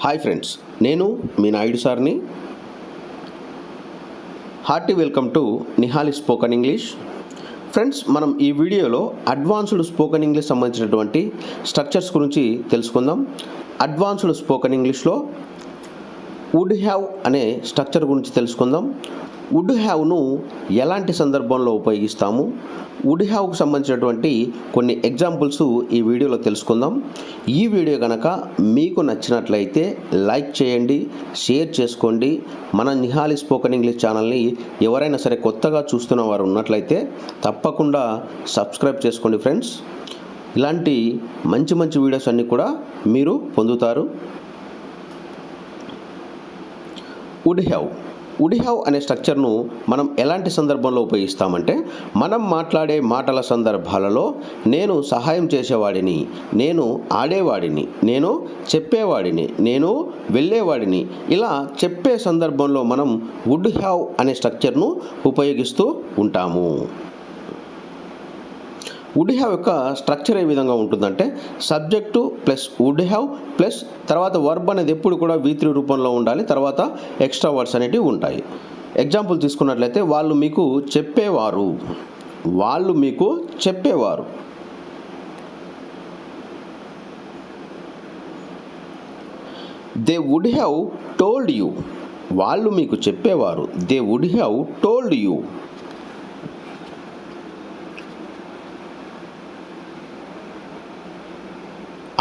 Hi friends, నేను మీ నాయుడు సార్ని. Hearty welcome to Nihali spoken English. Friends, మనం ఈ వీడియోలో అడ్వాన్స్డ్ స్పోకెన్ ఇంగ్లీష్ సంబంధించినటువంటి స్ట్రక్చర్స్ గురించి తెలుసుకుందాం. అడ్వాన్స్డ్ స్పోకెన్ ఇంగ్లీష్లో వుడ్ హ్యావ్ అనే స్ట్రక్చర్ గురించి తెలుసుకుందాం. వుడ్ హ్యావ్ను ఎలాంటి సందర్భంలో ఉపయోగిస్తాము, వుడ్ హ్యావ్కు సంబంధించినటువంటి కొన్ని ఎగ్జాంపుల్స్ ఈ వీడియోలో తెలుసుకుందాం. ఈ వీడియో కనుక మీకు నచ్చినట్లయితే లైక్ చేయండి, షేర్ చేసుకోండి. మన నిహాలి స్పోకెన్ ఇంగ్లీష్ ఛానల్ని ఎవరైనా సరే కొత్తగా చూస్తున్న వారు ఉన్నట్లయితే తప్పకుండా సబ్స్క్రైబ్ చేసుకోండి ఫ్రెండ్స్. ఇలాంటి మంచి మంచి వీడియోస్ అన్నీ కూడా మీరు పొందుతారు. వుడ్ హ్యావ్ అనే స్ట్రక్చర్ను మనం ఎలాంటి సందర్భంలో ఉపయోగిస్తామంటే, మనం మాట్లాడే మాటల సందర్భాలలో నేను సహాయం చేసేవాడిని, నేను ఆడేవాడిని, నేను చెప్పేవాడిని, నేను వెళ్ళేవాడిని, ఇలా చెప్పే సందర్భంలో మనం వుడ్ హ్యావ్ అనే స్ట్రక్చర్ను ఉపయోగిస్తూ ఉంటాము. వుడ్ హ్యావ్ యొక్క స్ట్రక్చర్ ఏ విధంగా ఉంటుందంటే, subject plus would have plus తర్వాత వర్బ్ అనేది ఎప్పుడు కూడా V3 రూపంలో ఉండాలి, తర్వాత ఎక్స్ట్రా వర్డ్స్ అనేటివి ఉంటాయి. ఎగ్జాంపుల్ తీసుకున్నట్లయితే, వాళ్ళు మీకు చెప్పేవారు. They would have told you. వాళ్ళు మీకు చెప్పేవారు. They would have told you.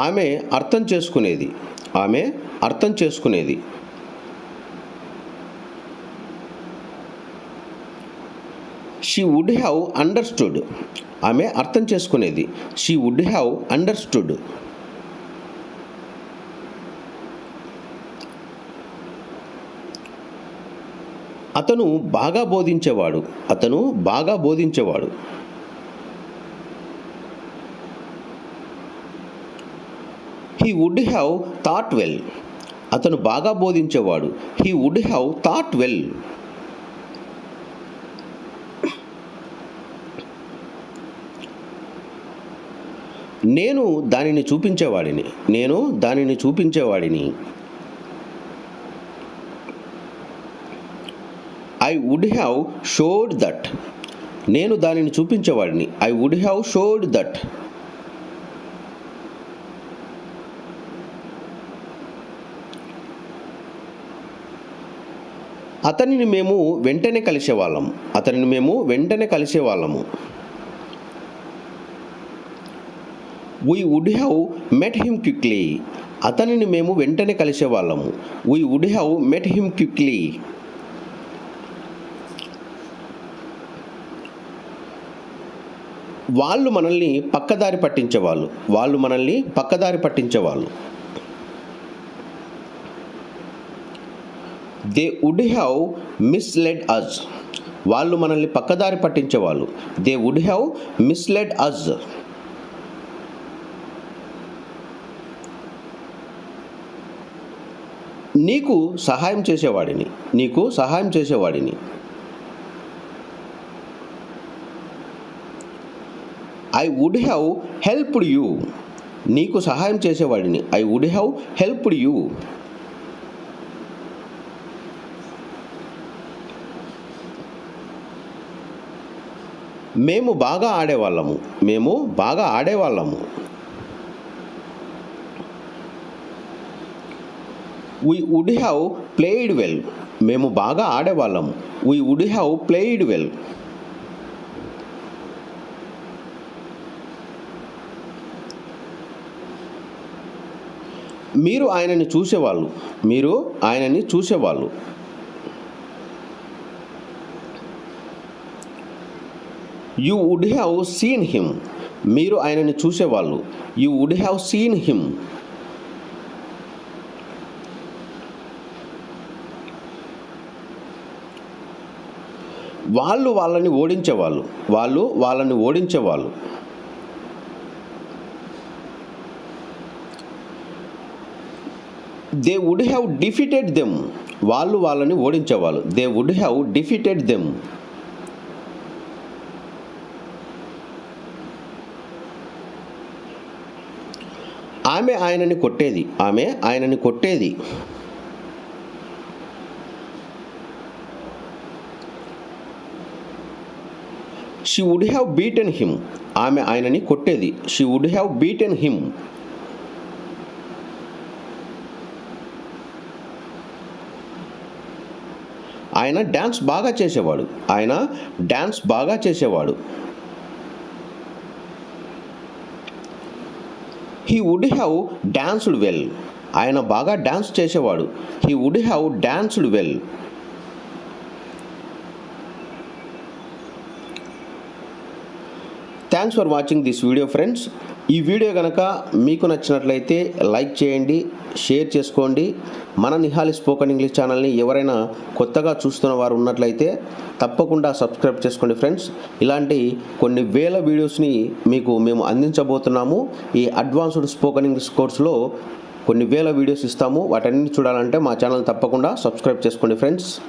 ఆమె అర్థం చేసుకునేది. She would have understood. ఆమె అర్థం చేసుకునేది. She would have understood. అతను బాగా బోధించేవాడు. He would have thought well. అతను బాగా బోధించేవాడు. He would have thought well. నేను దానిని చూపించేవాడిని. I would have showed that. నేను దానిని చూపించేవాడిని. I would have showed that. అతనిని మేము వెంటనే కలిసేవాళ్ళము. We would have met him quickly. అతనిని మేము వెంటనే కలిసేవాళ్ళము. We would have met him quickly. వాళ్ళు మనల్ని పక్కదారి పట్టించేవాళ్ళు. They would have misled us. వాళ్ళు మనల్ని పక్కదారి పట్టించేవాళ్ళు. They would have misled us. నీకు సహాయం చేసేవాడిని. I would have helped you. నీకు సహాయం చేసేవాడిని. I would have helped you. మేము బాగా ఆడేవాళ్ళము. We would have played well. మేము బాగా ఆడేవాళ్ళము. We would have played well. మీరు ఆయనని చూసేవాళ్ళు. You would have seen him. మీరు ఆయనని చూసేవాళ్ళు. You would have seen him. వాళ్ళు వాళ్ళని ఓడించేవాళ్ళు. They would have defeated them. వాళ్ళు వాళ్ళని ఓడించేవాళ్ళు. They would have defeated them. ఆమె ఆయనని కొట్టేది. ఆమె ఆయనని కొట్టేది. She would have beaten him. ఆమె ఆయనని కొట్టేది. She would have beaten him. ఆయన డ్యాన్స్ బాగా చేసేవాడు. ఆయన డ్యాన్స్ బాగా చేసేవాడు. He would have danced well. ఆయన బాగా డ్యాన్స్ చేసేవాడు. He would have danced well. Thanks for watching this video friends. ఈ వీడియో కనుక మీకు నచ్చినట్లయితే లైక్ చేయండి, షేర్ చేసుకోండి. మన నిహాలి స్పోకెన్ ఇంగ్లీష్ ఛానల్ని ఎవరైనా కొత్తగా చూస్తున్న వారు ఉన్నట్లయితే తప్పకుండా సబ్స్క్రైబ్ చేసుకోండి ఫ్రెండ్స్. ఇలాంటి కొన్ని వేల వీడియోస్ని మీకు మేము అందించబోతున్నాము. ఈ అడ్వాన్స్డ్ స్పోకెన్ ఇంగ్లీష్ కోర్సులో కొన్ని వేల వీడియోస్ ఇస్తాము. వాటన్నిటిని చూడాలంటే మా ఛానల్ తప్పకుండా సబ్స్క్రైబ్ చేసుకోండి ఫ్రెండ్స్.